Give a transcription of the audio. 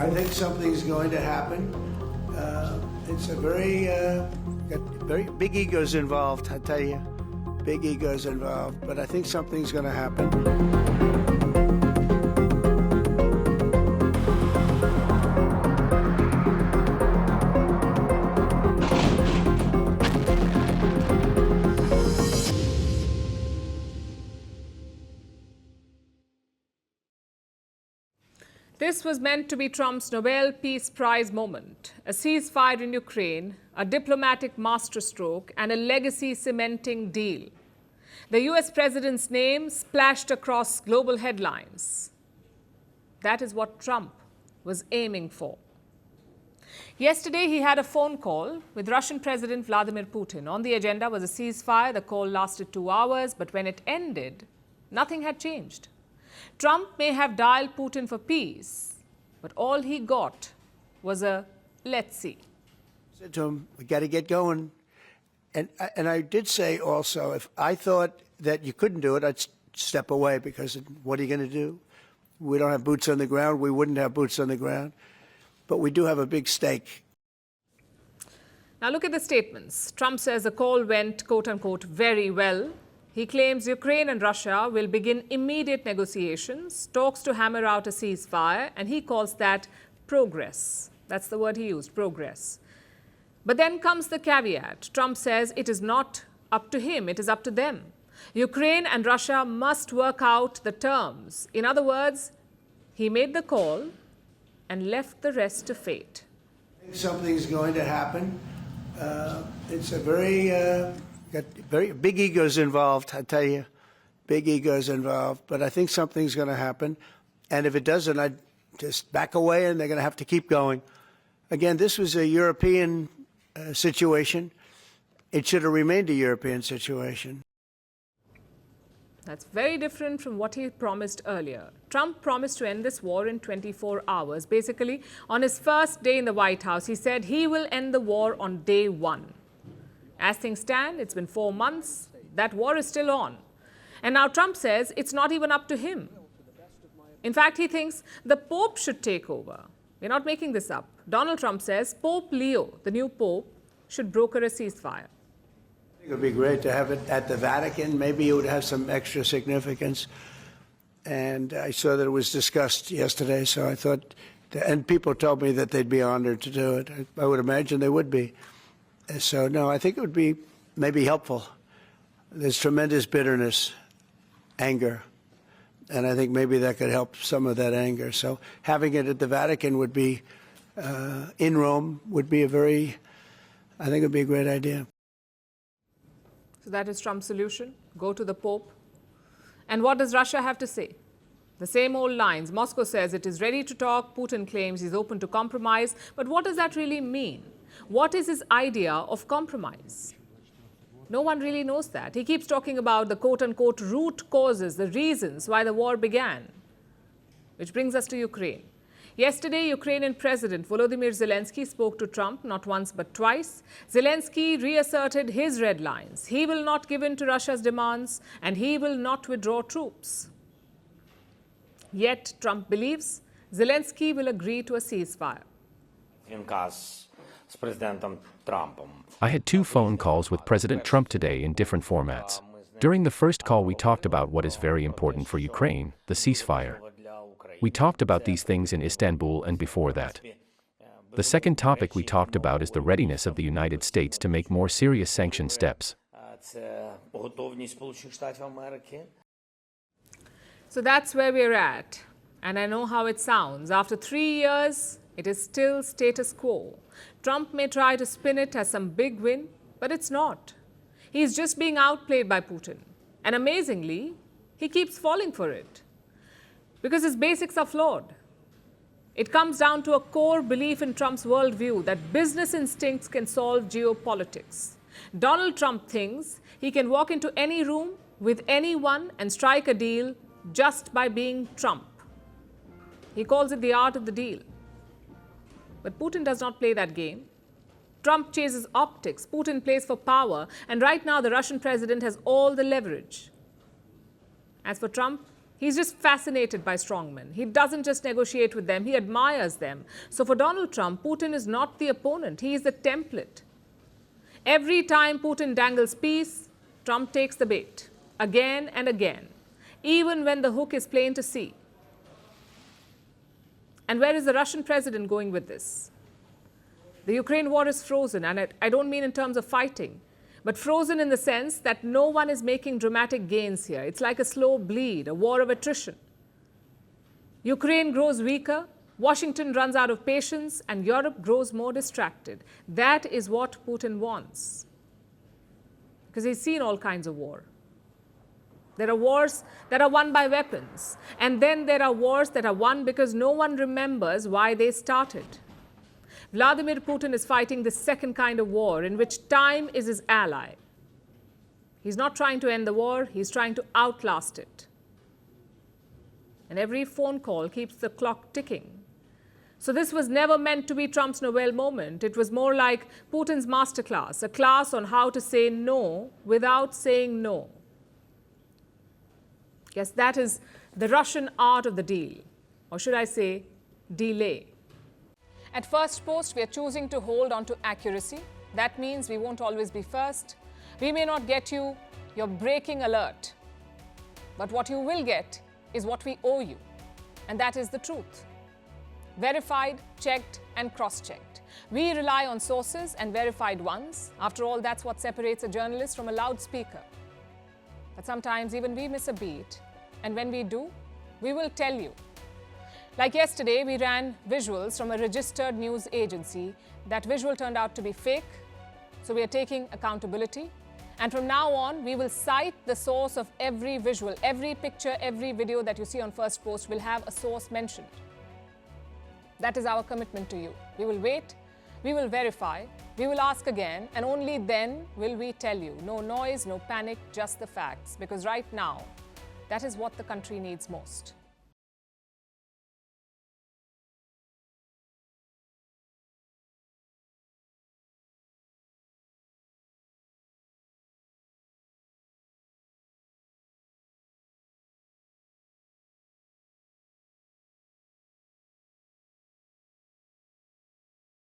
I think something's going to happen. It's a got very big egos involved, I tell you. Big egos involved, but I think something's going to happen. This was meant to be Trump's Nobel Peace Prize moment. A ceasefire in Ukraine, a diplomatic masterstroke, and a legacy-cementing deal. The US president's name splashed across global headlines. That is what Trump was aiming for. Yesterday, he had a phone call with Russian President Vladimir Putin. On the agenda was a ceasefire. The call lasted 2 hours, but when it ended, nothing had changed. Trump may have dialed Putin for peace, but all he got was a let's see. I said to him, we got to get going. And I did say also, if I thought that you couldn't do it, I'd step away, because what are you going to do? We don't have boots on the ground. We wouldn't have boots on the ground. But we do have a big stake. Now look at the statements. Trump says the call went, quote unquote, very well. He claims Ukraine and Russia will begin immediate negotiations, talks to hammer out a ceasefire, and he calls that progress. That's the word he used, progress. But then comes the caveat. Trump says it is not up to him, it is up to them. Ukraine and Russia must work out the terms. In other words, he made the call and left the rest to fate. I think something's going to happen. It's a got very big egos involved, I tell you. Big egos involved. But I think something's going to happen. And if it doesn't, I'd just back away, and they're going to have to keep going. Again, this was a European situation. It should have remained a European situation. That's very different from what he promised earlier. Trump promised to end this war in 24 hours. Basically, on his first day in the White House, he said he will end the war on day one. As things stand, it's been 4 months. That war is still on. And now Trump says it's not even up to him. In fact, he thinks the Pope should take over. We're not making this up. Donald Trump says Pope Leo, the new Pope, should broker a ceasefire. I think it would be great to have it at the Vatican. Maybe it would have some extra significance. And I saw that it was discussed yesterday, so I thought, and people told me that they'd be honored to do it. I would imagine they would be. So, no, I think it would be maybe helpful. There's tremendous bitterness, anger, and I think maybe that could help some of that anger. So having it at the Vatican would be, in Rome, would be I think it would be a great idea. So that is Trump's solution, go to the Pope. And what does Russia have to say? The same old lines. Moscow says it is ready to talk. Putin claims he's open to compromise. But what does that really mean? What is his idea of compromise? No one really knows that. He keeps talking about the quote-unquote root causes, the reasons why the war began. Which brings us to Ukraine. Yesterday, Ukrainian President Volodymyr Zelensky spoke to Trump not once but twice. Zelensky reasserted his red lines. He will not give in to Russia's demands, and he will not withdraw troops. Yet, Trump believes Zelensky will agree to a ceasefire. I had 2 phone calls with President Trump today in different formats. During the first call, we talked about what is very important for Ukraine, the ceasefire. We talked about these things in Istanbul and before that. The second topic we talked about is the readiness of the United States to make more serious sanction steps. So that's where we're at. And I know how it sounds. After 3 years, it is still status quo. Trump may try to spin it as some big win, but it's not. He's just being outplayed by Putin. And amazingly, he keeps falling for it. Because his basics are flawed. It comes down to a core belief in Trump's worldview that business instincts can solve geopolitics. Donald Trump thinks he can walk into any room with anyone and strike a deal just by being Trump. He calls it the art of the deal. But Putin does not play that game. Trump chases optics, Putin plays for power, and right now the Russian president has all the leverage. As for Trump, He's just fascinated by strongmen. He doesn't just negotiate with them, he admires them. So for Donald Trump, Putin is not the opponent, he is the template. Every time Putin dangles peace, Trump takes the bait, again and again, even when the hook is plain to see. And where is the Russian president going with this? The Ukraine war is frozen, and I don't mean in terms of fighting, but frozen in the sense that no one is making dramatic gains here. It's like a slow bleed, a war of attrition. Ukraine grows weaker, Washington runs out of patience, and Europe grows more distracted. That is what Putin wants, because he's seen all kinds of war. There are wars that are won by weapons, and then there are wars that are won because no one remembers why they started. Vladimir Putin is fighting this second kind of war in which time is his ally. He's not trying to end the war, he's trying to outlast it. And every phone call keeps the clock ticking. So this was never meant to be Trump's Nobel moment. It was more like Putin's masterclass, a class on how to say no without saying no. Yes, that is the Russian art of the deal, or should I say, delay. At Firstpost, we are choosing to hold on to accuracy. That means we won't always be first. We may not get you your breaking alert, but what you will get is what we owe you, and that is the truth. Verified, checked, and cross-checked. We rely on sources and verified ones. After all, that's what separates a journalist from a loudspeaker. But sometimes even we miss a beat, and when we do, we will tell you. Like yesterday, we ran visuals from a registered news agency. That visual turned out to be fake, so we are taking accountability. And from now on, we will cite the source of every visual, every picture, every video that you see on Firstpost will have a source mentioned. That is our commitment to you. We will wait, we will verify, we will ask again, and only then will we tell you. No noise, no panic, just the facts. Because right now, that is what the country needs most.